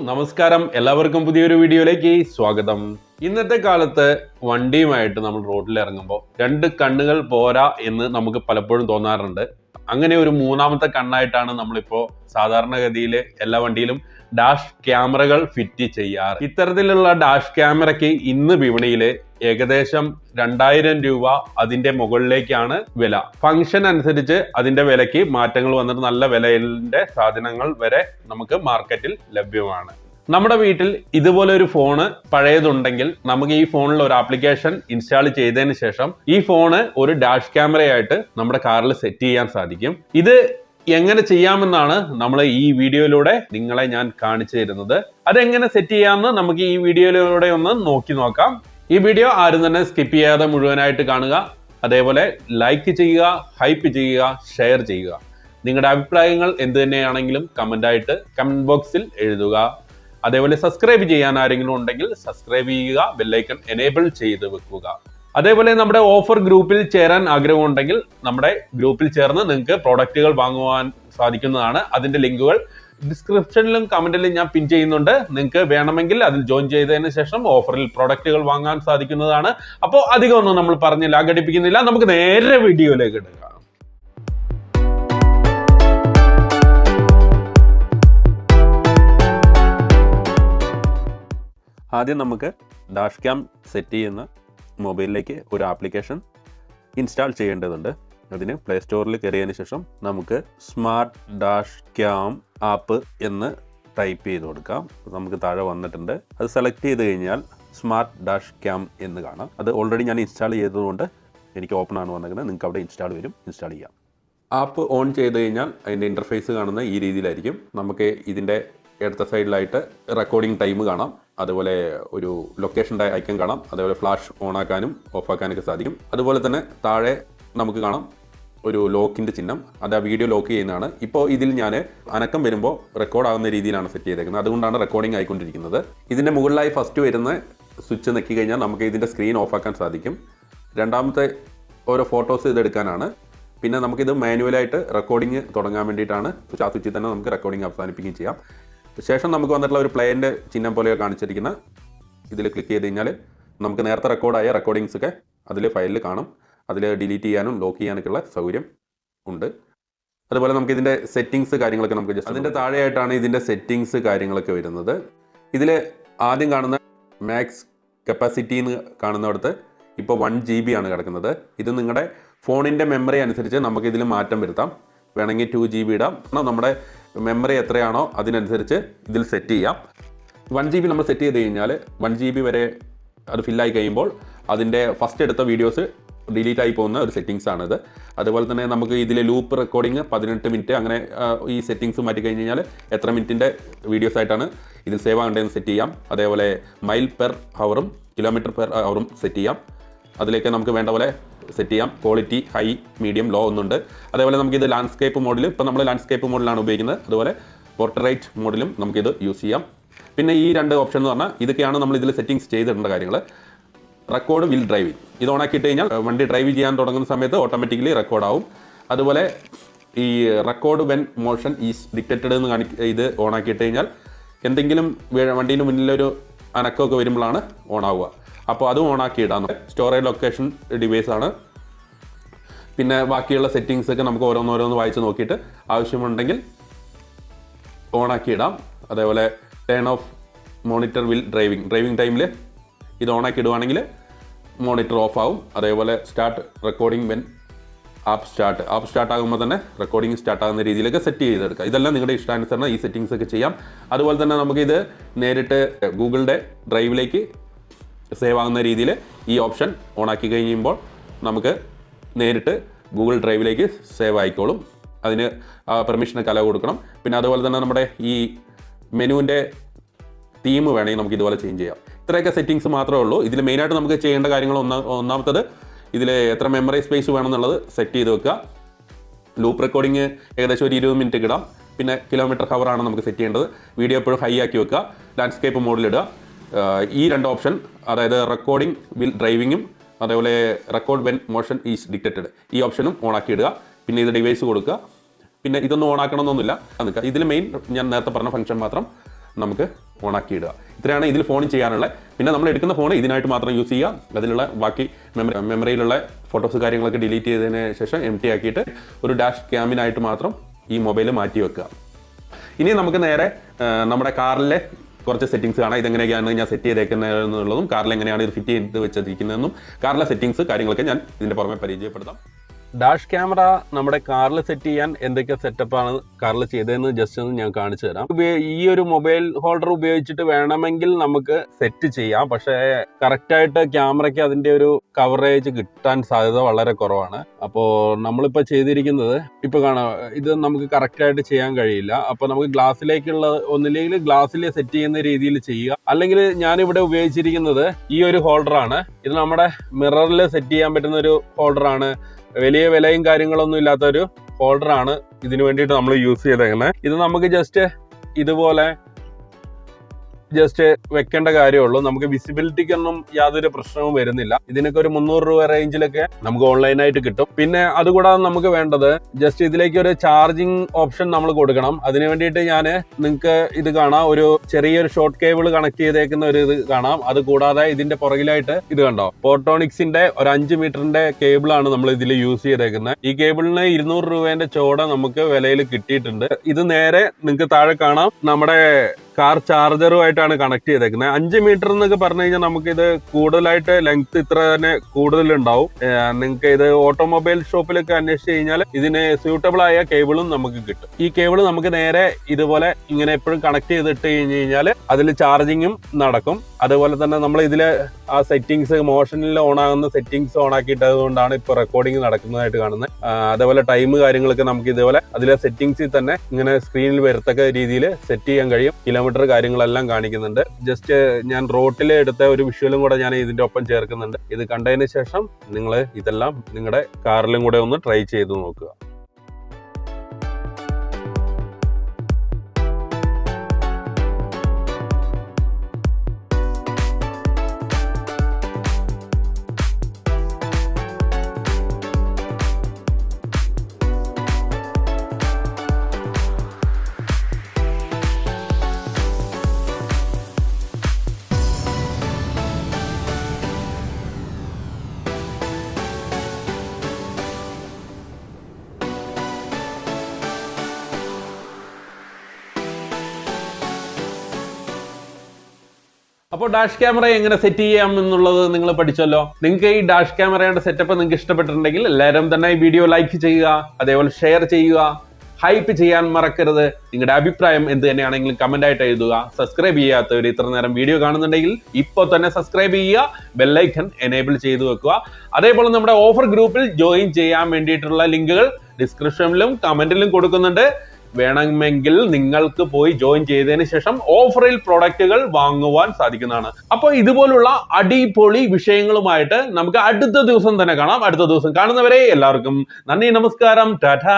നമസ്കാരം, എല്ലാവർക്കും പുതിയൊരു വീഡിയോയിലേക്ക് സ്വാഗതം. ഇന്നത്തെ കാലത്ത് വണ്ടിയുമായിട്ട് നമ്മൾ റോഡിൽ ഇറങ്ങുമ്പോൾ രണ്ട് കണ്ണുകൾ പോരാ എന്ന് നമുക്ക് പലപ്പോഴും തോന്നാറുണ്ട്. അങ്ങനെ ഒരു മൂന്നാമത്തെ കണ്ണായിട്ടാണ് നമ്മളിപ്പോൾ സാധാരണഗതിയിൽ എല്ലാ വണ്ടിയിലും ഡാഷ് ക്യാമറകൾ ഫിറ്റ് ചെയ്യാറ്. ഇത്തരത്തിലുള്ള ഡാഷ് ക്യാമറയ്ക്ക് ഇന്ന് വിപണിയിൽ ഏകദേശം 2000 രൂപ അതിന്റെ മുകളിലേക്കാണ് വില. ഫംഗ്ഷൻ അനുസരിച്ച് അതിന്റെ വിലയ്ക്ക് മാറ്റങ്ങൾ വന്നിട്ട് നല്ല വിലയുടെ സാധനങ്ങൾ വരെ നമുക്ക് മാർക്കറ്റിൽ ലഭ്യമാണ്. നമ്മുടെ വീട്ടിൽ ഇതുപോലെ ഒരു ഫോണ് പഴയതുണ്ടെങ്കിൽ നമുക്ക് ഈ ഫോണിൽ ഒരു ആപ്ലിക്കേഷൻ ഇൻസ്റ്റാൾ ചെയ്തതിന് ശേഷം ഈ ഫോണ് ഒരു ഡാഷ് ക്യാമറയായിട്ട് നമ്മുടെ കാറിൽ സെറ്റ് ചെയ്യാൻ സാധിക്കും. ഇത് എങ്ങനെ ചെയ്യാമെന്നാണ് നമ്മൾ ഈ വീഡിയോയിലൂടെ നിങ്ങളെ ഞാൻ കാണിച്ചു തരുന്നത്. അതെങ്ങനെ സെറ്റ് ചെയ്യാമെന്ന് നമുക്ക് ഈ വീഡിയോയിലൂടെ ഒന്ന് നോക്കി നോക്കാം. ഈ വീഡിയോ ആരും തന്നെ സ്കിപ്പ് ചെയ്യാതെ മുഴുവനായിട്ട് കാണുക. അതേപോലെ ലൈക്ക് ചെയ്യുക, ഹൈപ്പ് ചെയ്യുക, ഷെയർ ചെയ്യുക. നിങ്ങളുടെ അഭിപ്രായങ്ങൾ എന്ത് തന്നെയാണെങ്കിലും കമന്റ് ബോക്സിൽ എഴുതുക. അതേപോലെ സബ്സ്ക്രൈബ് ചെയ്യാൻ ആരെങ്കിലും ഉണ്ടെങ്കിൽ സബ്സ്ക്രൈബ് ചെയ്യുക, ബെല്ലൈക്കൺ എനേബിൾ ചെയ്ത് വെക്കുക. അതേപോലെ നമ്മുടെ ഓഫർ ഗ്രൂപ്പിൽ ചേരാൻ ആഗ്രഹമുണ്ടെങ്കിൽ നമ്മുടെ ഗ്രൂപ്പിൽ ചേർന്ന് നിങ്ങൾക്ക് പ്രോഡക്റ്റുകൾ വാങ്ങുവാൻ സാധിക്കുന്നതാണ്. അതിന്റെ ലിങ്കുകൾ ഡിസ്ക്രിപ്ഷനിലും കമന്റിലും ഞാൻ പിൻ ചെയ്യുന്നുണ്ട്. നിങ്ങൾക്ക് വേണമെങ്കിൽ അതിൽ ജോയിൻ ചെയ്തതിന് ശേഷം ഓഫറിൽ പ്രോഡക്റ്റുകൾ വാങ്ങാൻ സാധിക്കുന്നതാണ്. അപ്പോൾ അധികം ഒന്നും നമ്മൾ പറഞ്ഞ് ലാഘടിപ്പിക്കുന്നില്ല, നമുക്ക് നേരെ വീഡിയോയിലേക്ക് എടുക്കാം. ആദ്യം നമുക്ക് ഡാഷ് ക്യാം സെറ്റ് ചെയ്യുന്ന മൊബൈലിലേക്ക് ഒരു ആപ്ലിക്കേഷൻ ഇൻസ്റ്റാൾ ചെയ്യേണ്ടതുണ്ട്. അതിന് പ്ലേ സ്റ്റോറിൽ കയറിയതിന് ശേഷം നമുക്ക് സ്മാർട്ട് ഡാഷ് ക്യാം ആപ്പ് എന്ന് ടൈപ്പ് ചെയ്ത് കൊടുക്കാം. നമുക്ക് താഴെ വന്നിട്ടുണ്ട്. അത് സെലക്ട് ചെയ്ത് കഴിഞ്ഞാൽ സ്മാർട്ട് ഡാഷ് ക്യാം എന്ന് കാണാം. അത് ഓൾറെഡി ഞാൻ ഇൻസ്റ്റാൾ ചെയ്തതുകൊണ്ട് എനിക്ക് ഓപ്പൺ ആണ് വന്നിരിക്കുന്നത്. നിങ്ങൾക്ക് അവിടെ ഇൻസ്റ്റാൾ ചെയ്യാം. ആപ്പ് ഓൺ ചെയ്ത് കഴിഞ്ഞാൽ അതിൻ്റെ ഇൻ്റർഫേസ് കാണുന്ന ഈ രീതിയിലായിരിക്കും. നമുക്ക് ഇതിൻ്റെ ഇടത്ത സൈഡിലായിട്ട് റെക്കോർഡിംഗ് ടൈം കാണാം. അതുപോലെ ഒരു ലൊക്കേഷൻ്റെ ഐക്കൺ കാണാം. അതേപോലെ ഫ്ലാഷ് ഓൺ ആക്കാനും ഓഫ് ആക്കാനൊക്കെ സാധിക്കും. അതുപോലെ തന്നെ താഴെ നമുക്ക് കാണാം ഒരു ലോക്കിൻ്റെ ചിഹ്നം. അത് ആ വീഡിയോ ലോക്ക് ചെയ്യുന്നതാണ്. ഇപ്പോൾ ഇതിൽ ഞാൻ അനക്കം വരുമ്പോൾ റെക്കോർഡ് ആകുന്ന രീതിയിലാണ് സെറ്റ് ചെയ്തേക്കുന്നത്. അതുകൊണ്ടാണ് റെക്കോർഡിംഗ് ആയിക്കൊണ്ടിരിക്കുന്നത്. ഇതിൻ്റെ മുകളിലായി ഫസ്റ്റ് വരുന്ന സ്വിച്ച് നെക്കി കഴിഞ്ഞാൽ നമുക്ക് ഇതിൻ്റെ സ്ക്രീൻ ഓഫ് ആക്കാൻ സാധിക്കും. രണ്ടാമത്തെ ഓരോ ഫോട്ടോസ് ഇതെടുക്കാനാണ്. പിന്നെ നമുക്കിത് മാനുവലായിട്ട് റെക്കോർഡിംഗ് തുടങ്ങാൻ വേണ്ടിയിട്ടാണ്. ആ സ്വിച്ചിൽ തന്നെ നമുക്ക് റെക്കോർഡിംഗ് അവസാനിപ്പിക്കുകയും ചെയ്യാം. ശേഷം നമുക്ക് വന്നിട്ടുള്ള ഒരു പ്ലേൻ്റെ ചിഹ്നം പോലെ കാണിച്ചിരിക്കുന്ന ഇതിൽ ക്ലിക്ക് ചെയ്ത് കഴിഞ്ഞാൽ നമുക്ക് നേരത്തെ റെക്കോർഡായ റെക്കോർഡിങ്സൊക്കെ അതിൽ ഫയലിൽ കാണും. അതിൽ ഡിലീറ്റ് ചെയ്യാനും ലോക്ക് ചെയ്യാനൊക്കെയുള്ള സൗകര്യം ഉണ്ട്. അതുപോലെ നമുക്ക് ഇതിൻ്റെ സെറ്റിങ്സ് കാര്യങ്ങളൊക്കെ നമുക്ക് ജസ്റ്റ് അതിൻ്റെ താഴെയായിട്ടാണ് ഇതിൻ്റെ സെറ്റിങ്സ് കാര്യങ്ങളൊക്കെ വരുന്നത്. ഇതിൽ ആദ്യം കാണുന്ന മാക്സ് കപ്പാസിറ്റി എന്ന് കാണുന്നിടത്ത് ഇപ്പോൾ 1 GB ആണ് കിടക്കുന്നത്. ഇത് നിങ്ങളുടെ ഫോണിൻ്റെ മെമ്മറി അനുസരിച്ച് നമുക്ക് ഇതിൽ മാറ്റം വരുത്താം. വേണമെങ്കിൽ 2 GB ഇടാം. നമ്മുടെ മെമ്മറി എത്രയാണോ അതിനനുസരിച്ച് ഇതിൽ സെറ്റ് ചെയ്യാം. 1 GB നമ്മൾ സെറ്റ് ചെയ്ത് കഴിഞ്ഞാൽ 1 GB വരെ അത് ഫില്ലായി കഴിയുമ്പോൾ അതിൻ്റെ ഫസ്റ്റ് എടുത്ത വീഡിയോസ് ഡിലീറ്റ് ആയി പോകുന്ന ഒരു സെറ്റിങ്സ് ആണിത്. അതുപോലെ തന്നെ നമുക്ക് ഇതിൽ ലൂപ്പ് റെക്കോർഡിങ് 18 മിനിറ്റ് അങ്ങനെ ഈ സെറ്റിങ്സ് മാറ്റി കഴിഞ്ഞ് കഴിഞ്ഞാൽ എത്ര മിനിറ്റിൻ്റെ വീഡിയോസ് ആയിട്ടാണ് ഇതിൽ സേവ് ആകേണ്ടതെന്ന് സെറ്റ് ചെയ്യാം. അതേപോലെ മൈൽ പെർ ഹവറും കിലോമീറ്റർ പെർ ഹവറും സെറ്റ് ചെയ്യാം. അതിലേക്ക് നമുക്ക് വേണ്ട പോലെ സെറ്റ് ചെയ്യാം. ക്വാളിറ്റി ഹൈ, മീഡിയം, ലോ ഒന്നുണ്ട്. അതേപോലെ നമുക്കിത് ലാൻഡ്സ്കേപ്പ് മോഡിൽ, ഇപ്പോൾ നമ്മൾ ലാൻഡ്സ്കേപ്പ് മോഡിലാണ് ഉപയോഗിക്കുന്നത്. അതുപോലെ പോർട്രേറ്റ് മോഡിലും നമുക്കിത് യൂസ് ചെയ്യാം. പിന്നെ ഈ 2 ഓപ്ഷൻ എന്ന് പറഞ്ഞാൽ ഇതൊക്കെയാണ് നമ്മൾ ഇതിൽ സെറ്റിങ്സ് ചെയ്തിടേണ്ട കാര്യങ്ങൾ. റെക്കോർഡ് വിൽ ഡ്രൈവിംഗ് ഇത് ഓൺ ആക്കിയിട്ട് കഴിഞ്ഞാൽ വണ്ടി ഡ്രൈവ് ചെയ്യാൻ തുടങ്ങുന്ന സമയത്ത് ഓട്ടോമാറ്റിക്കലി റെക്കോർഡ് ആവും. അതുപോലെ ഈ record when motion is detected എന്ന് ഇത് ഓൺ ആക്കിയിട്ട് കഴിഞ്ഞാൽ എന്തെങ്കിലും വണ്ടീൻ്റെ മുന്നിലൊരു അനക്കമൊക്കെ വരുമ്പോഴാണ് ഓൺ ആവുക. അപ്പോൾ അതും ഓൺ ആക്കി ഇടാം. സ്റ്റോറേജ് ലൊക്കേഷൻ ഡിവൈസ് ആണ്. പിന്നെ ബാക്കിയുള്ള സെറ്റിങ്സ് ഒക്കെ നമുക്ക് ഓരോന്നോരോന്ന് വായിച്ച് നോക്കിയിട്ട് ആവശ്യമുണ്ടെങ്കിൽ ഓൺ ആക്കി ഇടാം. അതേപോലെ turn of monitor will driving ടൈമിൽ ഇത് ഓൺ ആക്കി ഇടുവാണെങ്കിൽ മോണിറ്റർ ഓഫ് ആവും. അതേപോലെ start recording when app start ആകുമ്പോൾ തന്നെ റെക്കോർഡിംഗ് സ്റ്റാർട്ട് ആകുന്ന രീതിയിലൊക്കെ സെറ്റ് ചെയ്തെടുക്കുക. ഇതെല്ലാം നിങ്ങളുടെ ഇഷ്ടാനുസരണം ഈ സെറ്റിങ്സ് ഒക്കെ ചെയ്യാം. അതുപോലെ തന്നെ നമുക്കിത് നേരിട്ട് ഗൂഗിളിൻ്റെ ഡ്രൈവിലേക്ക് സേവ് ആകുന്ന രീതിയിൽ ഈ ഓപ്ഷൻ ഓൺ ആക്കി കഴിയുമ്പോൾ നമുക്ക് നേരിട്ട് ഗൂഗിൾ ഡ്രൈവിലേക്ക് സേവ് ആയിക്കോളും. അതിന് പെർമിഷനൊക്കെ അലോ കൊടുക്കണം. പിന്നെ അതുപോലെ തന്നെ നമ്മുടെ ഈ മെനുവിൻ്റെ തീം വേണമെങ്കിൽ നമുക്ക് ഇതുപോലെ ചേഞ്ച് ചെയ്യാം. ഇത്രയൊക്കെ സെറ്റിങ്സ് മാത്രമേ ഉള്ളൂ. ഇതിൽ മെയിനായിട്ട് നമുക്ക് ചെയ്യേണ്ട കാര്യങ്ങൾ ഒന്നാമത്തത് ഇതിൽ എത്ര മെമ്മറി സ്പേസ് വേണമെന്നുള്ളത് സെറ്റ് ചെയ്ത് വെക്കുക. ലൂപ്പ് റെക്കോർഡിങ് ഏകദേശം ഒരു 20 മിനിറ്റ് ഇടാം. പിന്നെ കിലോമീറ്റർ ഹവറാണ് നമുക്ക് സെറ്റ് ചെയ്യേണ്ടത്. വീഡിയോ എപ്പോഴും ഹൈ ആക്കി വെക്കുക. ലാൻഡ്സ്കേപ്പ് മോഡിലിടുക. ഈ 2 ഓപ്ഷൻ, അതായത് റെക്കോർഡിംഗ് വിൽ ഡ്രൈവിങ്ങും അതേപോലെ record when motion is detected ഈ ഓപ്ഷനും ഓൺ ആക്കി ഇടുക. പിന്നെ ഇത് ഡിവൈസ് കൊടുക്കുക. പിന്നെ ഇതൊന്നും ഓൺ ആക്കണമെന്നൊന്നുമില്ല. ഇതിൽ മെയിൻ ഞാൻ നേരത്തെ പറഞ്ഞ ഫംഗ്ഷൻ മാത്രം നമുക്ക് ഓണാക്കി ഇടുക. ഇത്രയാണ് ഇതിൽ ഫോൺ ചെയ്യാനുള്ള. പിന്നെ നമ്മൾ എടുക്കുന്ന ഫോൺ ഇതിനായിട്ട് മാത്രം യൂസ് ചെയ്യുക. അതിലുള്ള ബാക്കി മെമ്മറിയിലുള്ള ഫോട്ടോസ് കാര്യങ്ങളൊക്കെ ഡിലീറ്റ് ചെയ്തതിന് ശേഷം എംപ്റ്റി ആക്കിയിട്ട് ഒരു ഡാഷ് ക്യാമിനായിട്ട് മാത്രം ഈ മൊബൈൽ മാറ്റി വെക്കുക. ഇനി നമുക്ക് നേരെ നമ്മുടെ കാറിലെ കുറച്ച് സെറ്റിംഗ്സ് കാണാം. ഇതെങ്ങനെയൊക്കെയാണ് ഞാൻ സെറ്റ് ചെയ്തേക്കുന്നതെന്നുള്ളതും കാറിൽ എങ്ങനെയാണ് ഇത് ഫിറ്റ് ചെയ്ത് വെച്ചിരിക്കുന്നതെന്നും കാറിലെ സെറ്റിംഗ്സ് കാര്യങ്ങളൊക്കെ ഞാൻ ഇതിൻ്റെ പുറമെ പരിചയപ്പെടുത്താം. ഡാഷ് ക്യാമറ നമ്മുടെ കാറിൽ സെറ്റ് ചെയ്യാൻ എന്തൊക്കെ സെറ്റപ്പാണ് കാറിൽ ചെയ്തതെന്ന് ജസ്റ്റ് ഒന്ന് ഞാൻ കാണിച്ചു തരാം. ഈ ഒരു മൊബൈൽ ഹോൾഡർ ഉപയോഗിച്ചിട്ട് വേണമെങ്കിൽ നമുക്ക് സെറ്റ് ചെയ്യാം. പക്ഷേ കറക്റ്റായിട്ട് ക്യാമറയ്ക്ക് അതിൻ്റെ ഒരു കവറേജ് കിട്ടാൻ സാധ്യത വളരെ കുറവാണ്. അപ്പോൾ നമ്മളിപ്പോൾ ചെയ്തിരിക്കുന്നത് ഇപ്പോൾ കാണാം, ഇത് നമുക്ക് കറക്റ്റായിട്ട് ചെയ്യാൻ കഴിയില്ല. അപ്പോൾ നമുക്ക് ഗ്ലാസ്സിലേക്കുള്ള ഒന്നില്ലെങ്കിൽ ഗ്ലാസ്സിൽ സെറ്റ് ചെയ്യുന്ന രീതിയിൽ ചെയ്യുക. അല്ലെങ്കിൽ ഞാനിവിടെ ഉപയോഗിച്ചിരിക്കുന്നത് ഈ ഒരു ഹോൾഡറാണ്. ഇത് നമ്മുടെ മിററിൽ സെറ്റ് ചെയ്യാൻ പറ്റുന്ന ഒരു ഹോൾഡറാണ്. വലിയ വിലയും കാര്യങ്ങളൊന്നും ഇല്ലാത്ത ഒരു ഹോൾഡറാണ് ഇതിനു വേണ്ടിയിട്ട് നമ്മൾ യൂസ് ചെയ്തേക്കുന്നത്. ഇത് നമുക്ക് ഇതുപോലെ വെക്കേണ്ട കാര്യമുള്ളൂ. നമുക്ക് വിസിബിലിറ്റിക്കൊന്നും യാതൊരു പ്രശ്നവും വരുന്നില്ല. ഇതിനൊക്കെ ഒരു 300 രൂപ റേഞ്ചിലൊക്കെ നമുക്ക് ഓൺലൈനായിട്ട് കിട്ടും. പിന്നെ അതുകൂടാതെ നമുക്ക് വേണ്ടത് ഇതിലേക്ക് ഒരു ചാർജിങ് ഓപ്ഷൻ നമ്മൾ കൊടുക്കണം. അതിന് വേണ്ടിയിട്ട് നിങ്ങൾക്ക് ഇത് കാണാം, ഒരു ചെറിയൊരു ഷോർട്ട് കേബിൾ കണക്ട് ചെയ്തേക്കുന്ന ഒരു ഇത് കാണാം. അത് കൂടാതെ ഇതിന്റെ പുറകിലായിട്ട് ഇത് കണ്ടോ, പോർട്ടോണിക്സിന്റെ ഒരു 5 മീറ്ററിന്റെ കേബിളാണ് നമ്മൾ ഇതിൽ യൂസ് ചെയ്തേക്കുന്നത്. ഈ കേബിളിന് 200 രൂപേന്റെ ചോട നമുക്ക് വിലയിൽ കിട്ടിയിട്ടുണ്ട്. ഇത് നേരെ നിങ്ങൾക്ക് താഴെ കാണാം, നമ്മുടെ കാർ ചാർജറുമായിട്ടാണ് കണക്ട് ചെയ്തേക്കുന്നത്. 5 മീറ്റർ എന്നൊക്കെ പറഞ്ഞു കഴിഞ്ഞാൽ നമുക്കിത് കൂടുതലായിട്ട് ലെങ്ത് ഇത്ര തന്നെ കൂടുതലുണ്ടാവും. നിങ്ങൾക്ക് ഇത് ഓട്ടോമൊബൈൽ ഷോപ്പിലൊക്കെ അന്വേഷിച്ച് കഴിഞ്ഞാൽ ഇതിന് സ്യൂട്ടബിൾ ആയ കേബിളും നമുക്ക് കിട്ടും. ഈ കേബിൾ നമുക്ക് നേരെ ഇതുപോലെ ഇങ്ങനെ എപ്പോഴും കണക്ട് ചെയ്തിട്ട് കഴിഞ്ഞ് കഴിഞ്ഞാൽ അതിൽ ചാർജിങ്ങും നടക്കും. അതുപോലെ തന്നെ നമ്മൾ ഇതിൽ ആ സെറ്റിങ്സ് മോഷനിൽ ഓൺ ആകുന്ന സെറ്റിങ്സ് ഓൺ ആക്കിയിട്ടത് കൊണ്ടാണ് ഇപ്പോൾ റെക്കോർഡിംഗ് നടക്കുന്നതായിട്ട് കാണുന്നത്. അതേപോലെ ടൈം കാര്യങ്ങളൊക്കെ നമുക്ക് ഇതുപോലെ അതിലെ സെറ്റിങ്സിൽ തന്നെ ഇങ്ങനെ സ്ക്രീനിൽ വരത്തക്ക രീതിയിൽ സെറ്റ് ചെയ്യാൻ കഴിയും. കിലോമീറ്റർ കാര്യങ്ങളെല്ലാം കാണിക്കുന്നുണ്ട്. ജസ്റ്റ് ഞാൻ റോട്ടിൽ എടുത്ത ഒരു വിഷ്വലും കൂടെ ഞാൻ ഇതിന്റെ ഒപ്പം ചേർക്കുന്നുണ്ട്. ഇത് കണ്ടതിന് ശേഷം നിങ്ങൾ ഇതെല്ലാം നിങ്ങളുടെ കാറിലും കൂടെ ഒന്ന് ട്രൈ ചെയ്ത് നോക്കുക. അപ്പോൾ ഡാഷ് ക്യാമറ എങ്ങനെ സെറ്റ് ചെയ്യാം എന്നുള്ളത് നിങ്ങൾ പഠിച്ചല്ലോ. നിങ്ങൾക്ക് ഈ ഡാഷ് ക്യാമറയുടെ സെറ്റപ്പ് നിങ്ങൾക്ക് ഇഷ്ടപ്പെട്ടിട്ടുണ്ടെങ്കിൽ എല്ലാവരും തന്നെ ഈ വീഡിയോ ലൈക്ക് ചെയ്യുക, അതേപോലെ ഷെയർ ചെയ്യുക, ഹൈപ്പ് ചെയ്യാൻ മറക്കരുത്. നിങ്ങളുടെ അഭിപ്രായം എന്ത് തന്നെയാണെങ്കിലും കമന്റ് ആയിട്ട് എഴുതുക. സബ്സ്ക്രൈബ് ചെയ്യാത്തവർ ഇത്ര നേരം വീഡിയോ കാണുന്നുണ്ടെങ്കിൽ ഇപ്പോൾ തന്നെ സബ്സ്ക്രൈബ് ചെയ്യുക, ബെല്ലൈക്കൺ എനേബിൾ ചെയ്തു വെക്കുക. അതേപോലെ നമ്മുടെ ഓഫർ ഗ്രൂപ്പിൽ ജോയിൻ ചെയ്യാൻ വേണ്ടിയിട്ടുള്ള ലിങ്കുകൾ ഡിസ്ക്രിപ്ഷനിലും കമന്റിലും കൊടുക്കുന്നുണ്ട്. വേണമെങ്കിൽ നിങ്ങൾക്ക് പോയി ജോയിൻ ചെയ്തതിന് ശേഷം ഓഫറിൽ പ്രൊഡക്റ്റുകൾ വാങ്ങുവാൻ സാധിക്കുന്നതാണ്. അപ്പോൾ ഇതുപോലുള്ള അടിപൊളി വിഷയങ്ങളുമായിട്ട് നമുക്ക് അടുത്ത ദിവസം തന്നെ കാണാം. അടുത്ത ദിവസം കാണുന്നവരെ എല്ലാവർക്കും നന്ദി, നമസ്കാരം, ടാറ്റാ.